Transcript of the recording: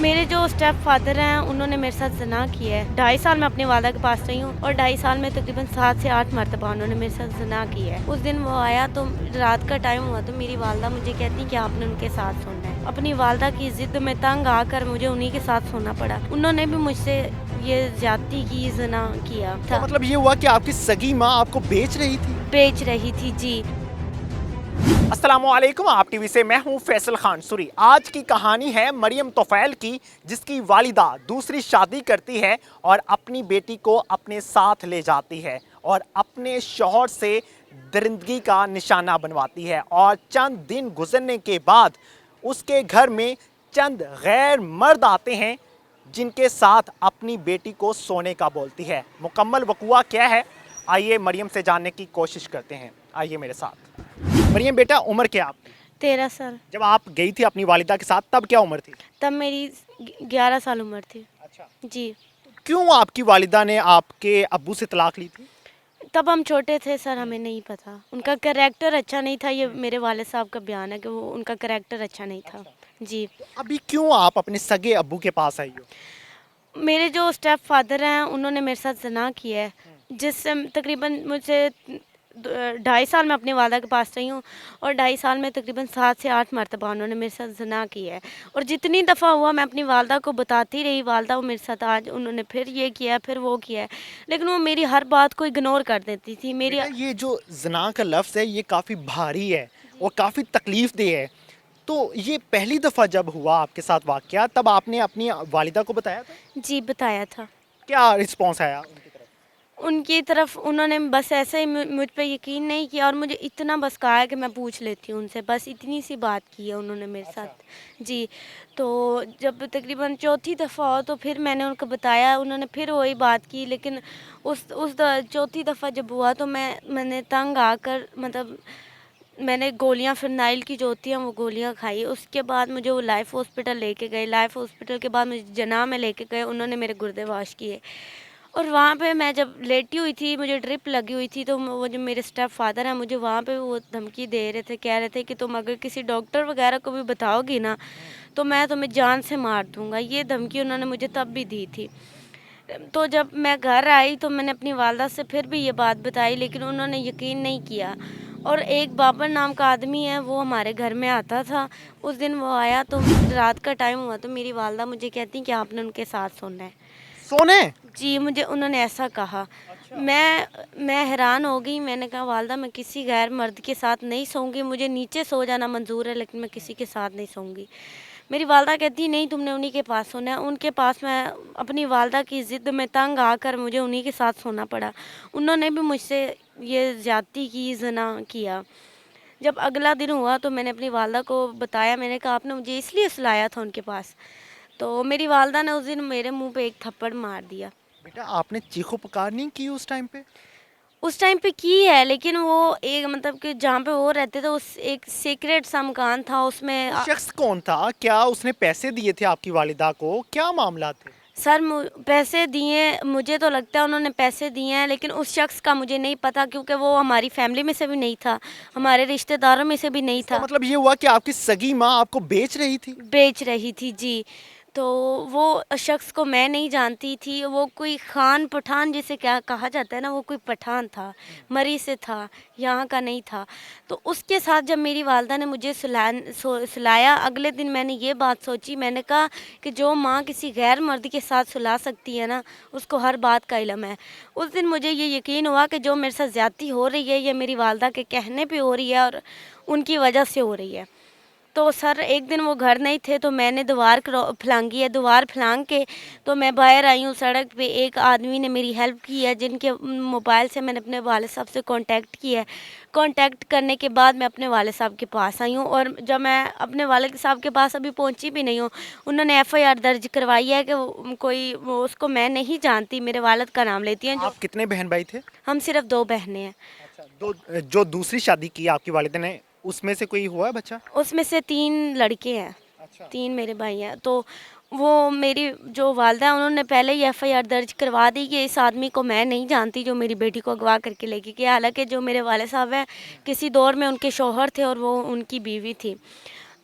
میرے جو step father ہیں انہوں نے میرے ساتھ زنا کیا ہے. 2.5 سال میں اپنی والدہ کے پاس رہی ہوں اور 2.5 سال میں تقریباً 7 سے 8 مرتبہ انہوں نے میرے ساتھ زنا کیا ہے. اس دن وہ آیا تو رات کا ٹائم ہوا تو میری والدہ مجھے کہتی کہ آپ نے ان کے ساتھ سونا ہے. اپنی والدہ کی ضد میں تنگ آ کر مجھے انہی کے ساتھ سونا پڑا. انہوں نے بھی مجھ سے یہ زیادتی کی, زنا کیا تھا. مطلب یہ ہوا کہ آپ کی سگی ماں آپ کو بیچ رہی تھی؟ بیچ رہی تھی جی. السلام علیکم، آپ ٹی وی سے میں ہوں فیصل خان سوری. آج کی کہانی ہے مریم طفیل کی، جس کی والدہ دوسری شادی کرتی ہے اور اپنی بیٹی کو اپنے ساتھ لے جاتی ہے اور اپنے شوہر سے درندگی کا نشانہ بنواتی ہے. اور چند دن گزرنے کے بعد اس کے گھر میں چند غیر مرد آتے ہیں جن کے ساتھ اپنی بیٹی کو سونے کا بولتی ہے. مکمل وقوع کیا ہے آئیے مریم سے جاننے کی کوشش کرتے ہیں. آئیے میرے ساتھ. مریم بیٹا، عمر کیا آپ کی؟ 13 سال. جب آپ گئی تھی اپنی والدہ کے ساتھ تب کیا عمر تھی؟ تب میری 11 سال عمر تھی. اچھا. جی. کیوں آپ کی والدہ نے آپ کے ابو سے طلاق لی تھی؟ تب ہم چھوٹے تھے سر, ہمیں نہیں پتا. ان کا کریکٹر اچھا نہیں تھا. یہ میرے والد صاحب کا بیان ہے کہ وہ ان کا کریکٹر اچھا نہیں تھا. جی. ابھی کیوں آپ اپنے سگے ابو کے پاس آئی ہو؟ میرے جو اسٹیپ فادر ہیں انہوں نے میرے ساتھ زنا کیا ہے, جس سے تقریباً مجھے 2.5 سال میں اپنی والدہ کے پاس رہی ہوں اور 2.5 سال میں تقریباً 7 سے 8 مرتبہ انہوں نے میرے ساتھ زنا کیا ہے. اور جتنی دفعہ ہوا میں اپنی والدہ کو بتاتی رہی, والدہ وہ میرے ساتھ آج انہوں نے پھر یہ کیا پھر وہ کیا ہے, لیکن وہ میری ہر بات کو اگنور کر دیتی تھی. میری بیٹا یہ جو زنا کا لفظ ہے یہ کافی بھاری ہے اور کافی تکلیف دہ ہے. تو یہ پہلی دفعہ جب ہوا آپ کے ساتھ واقعہ تب آپ نے اپنی والدہ کو بتایا تھا؟ جی بتایا تھا. کیا رسپانس آیا ان کی طرف؟ ان کی طرف انہوں نے بس ایسے ہی مجھ پہ یقین نہیں کیا اور مجھے اتنا بس کہا ہے کہ میں پوچھ لیتی ہوں ان سے, بس اتنی سی بات کی ہے انہوں نے میرے ساتھ. جی. تو جب تقریباً چوتھی دفعہ ہو تو پھر میں نے ان کو بتایا, انہوں نے پھر وہی بات کی. لیکن اس چوتھی دفعہ جب ہوا تو میں نے تنگ آ کر مطلب میں نے گولیاں فرنائل کی جو ہوتی ہیں وہ گولیاں کھائی. اس کے بعد مجھے وہ لائف ہاسپٹل لے کے گئے. لائف ہاسپٹل کے بعد مجھے جناح میں لے کے گئے. انہوں نے میرے گردے واش کیے اور وہاں پہ میں جب لیٹی ہوئی تھی, مجھے ڈرپ لگی ہوئی تھی, تو وہ جو میرے اسٹیپ فادر ہیں مجھے وہاں پہ وہ دھمکی دے رہے تھے, کہہ رہے تھے کہ تم اگر کسی ڈاکٹر وغیرہ کو بھی بتاؤ گی نا تو میں تمہیں جان سے مار دوں گا. یہ دھمکی انہوں نے مجھے تب بھی دی تھی. تو جب میں گھر آئی تو میں نے اپنی والدہ سے پھر بھی یہ بات بتائی, لیکن انہوں نے یقین نہیں کیا. اور ایک بابر نام کا آدمی ہے وہ ہمارے گھر میں آتا تھا. اس دن وہ آیا تو رات کا ٹائم ہوا تو میری والدہ مجھے کہتی کہ آپ نے ان کے ساتھ سونا ہے. سونے؟ جی. مجھے انہوں نے ایسا کہا. میں حیران ہو گئی. میں نے کہا والدہ میں کسی غیر مرد کے ساتھ نہیں سوؤں گی, مجھے نیچے سو جانا منظور ہے لیکن میں کسی کے ساتھ نہیں سوؤں گی. میری والدہ کہتی نہیں تم نے انہی کے پاس سونا ہے. ان کے پاس میں اپنی والدہ کی ضد میں تنگ آ کر مجھے انہی کے ساتھ سونا پڑا. انہوں نے بھی مجھ سے یہ زیادتی کی, زنا کیا. جب اگلا دن ہوا تو میں نے اپنی والدہ کو بتایا. میں نے کہا آپ نے مجھے اس لیے سلایا تھا ان کے پاس. تو میری والدہ نے اس دن میرے منہ پہ ایک تھپڑ مار دیا. بیٹا آپ نے چیخو پکار نہیں کی اس ٹائم پہ؟ اس ٹائم پہ کی ہے, لیکن وہ ایک مطلب کہ جہاں پہ وہ رہتے تھے اس ایک سیکریٹ سا مکان تھا, اس میں شخص کون تھا؟ کیا اس نے پیسے دیے تھے آپ کی والدہ کو؟ کیا معاملات تھے؟ سر پیسے دیے, مجھے تو لگتا ہے انہوں نے پیسے دیے ہیں, لیکن اس شخص کا مجھے نہیں پتا کیونکہ وہ ہماری فیملی میں سے بھی نہیں تھا, ہمارے رشتہ داروں میں سے بھی نہیں اس کا تھا. مطلب یہ ہوا کہ آپ کی سگی ماں آپ کو بیچ رہی تھی؟ بیچ رہی تھی جی. تو وہ شخص کو میں نہیں جانتی تھی. وہ کوئی خان پٹھان جسے کیا کہا جاتا ہے نا, وہ کوئی پٹھان تھا, مری سے تھا, یہاں کا نہیں تھا. تو اس کے ساتھ جب میری والدہ نے مجھے سلایا, اگلے دن میں نے یہ بات سوچی. میں نے کہا کہ جو ماں کسی غیر مرد کے ساتھ سلا سکتی ہے نا اس کو ہر بات کا علم ہے. اس دن مجھے یہ یقین ہوا کہ جو میرے ساتھ زیادتی ہو رہی ہے یہ میری والدہ کے کہنے پہ ہو رہی ہے اور ان کی وجہ سے ہو رہی ہے. تو سر ایک دن وہ گھر نہیں تھے تو میں نے دیوار پھلانگی ہے. دیوار پھلانگ کے تو میں باہر آئی ہوں سڑک پہ. ایک آدمی نے میری ہیلپ کی ہے جن کے موبائل سے میں نے اپنے والد صاحب سے کانٹیکٹ کیا ہے. کانٹیکٹ کرنے کے بعد میں اپنے والد صاحب کے پاس آئی ہوں, اور جب میں اپنے والد صاحب کے پاس ابھی پہنچی بھی نہیں ہوں, انہوں نے ایف آئی آر درج کروائی ہے کہ کوئی اس کو میں نہیں جانتی, میرے والد کا نام لیتی ہیں. آپ کتنے بہن بھائی تھے؟ ہم صرف 2 بہنیں ہیں. جو دوسری شادی کی آپ کی والدہ نے اس میں سے کوئی ہوا ہے بچہ؟ اس میں سے 3 لڑکے ہیں, 3 میرے بھائی ہیں. تو وہ میری جو والدہ ہیں انہوں نے پہلے ہی ایف آئی آر درج کروا دی کہ اس آدمی کو میں نہیں جانتی جو میری بیٹی کو اغوا کر کے لے گیا. حالانکہ جو میرے والد صاحب ہیں کسی دور میں ان کے شوہر تھے اور وہ ان کی بیوی تھی.